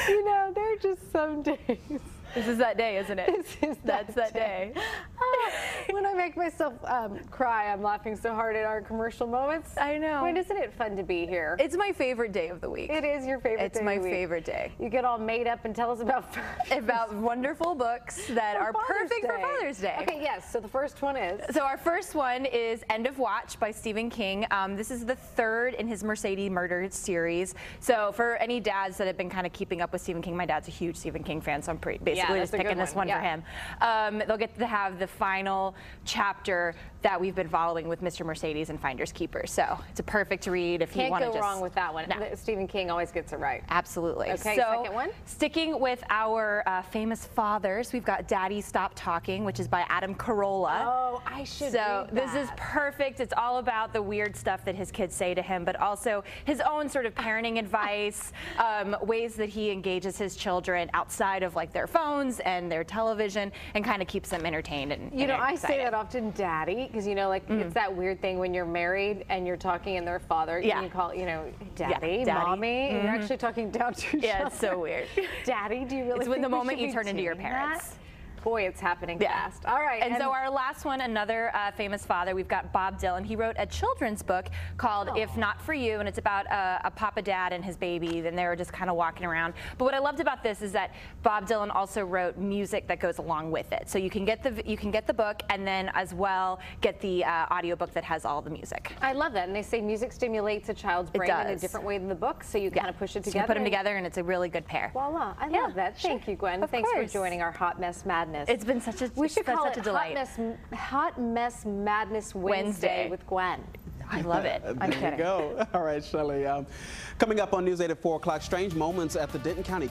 You know, there are just some days. This is that day, isn't it? That's that day. When I make myself cry, I'm laughing so hard at our commercial moments. I know. Wait, isn't it fun to be here? It's my favorite day of the week. It is your favorite day It's my favorite day. You get all made up and tell us about wonderful books that are perfect for Father's Day. Okay, yes. So the first one is? So our first one is End of Watch by Stephen King. This is the third in his Mercedes Murder series. So for any dads that have been kind of keeping up with Stephen King, my dad's a huge Stephen King fan, so I'm basically just picking this one for him. They'll get to have the final chapter that we've been following with Mr. Mercedes and Finders Keepers. So it's a perfect read if you want to just... Can't go wrong with that one. No. Stephen King always gets it right. Absolutely. Okay, so, second one? Sticking with our famous fathers, we've got Daddy Stop Talking, which is by Adam Carolla. Oh, I should read that. This is perfect. It's all about the weird stuff that his kids say to him, but also his own sort of parenting advice, ways that he engages his children outside of like their phones and their television, and kind of keeps them entertained and you know, I say that often, Daddy, because you know, like it's that weird thing when you're married and you're talking and their father, and you call, you know, Daddy, Mommy, and you're actually talking down to each other. It's so weird. Daddy, do you really? It's when the moment you turn into your parents. That? Boy, it's happening fast. All right. And so our last one, another famous father, we've got Bob Dylan. He wrote a children's book called If Not For You, and it's about a Papa Dad and his baby, and they were just kind of walking around. But what I loved about this is that Bob Dylan also wrote music that goes along with it. So you can get the book and then as well get the audiobook that has all the music. I love that. And they say music stimulates a child's brain in a different way than the book, so you kind of push it together. So you put them together and it's a really good pair. Voila. I love that. Thank you, Gwen. Thanks for joining our Hot Mess Madness. It's been such a We should call it delight. Hot Mess Madness Wednesday with Gwen. I love it. I'm kidding. There you go. All right, Shelley. Coming up on News 8 at 4 o'clock, strange moments at the Denton County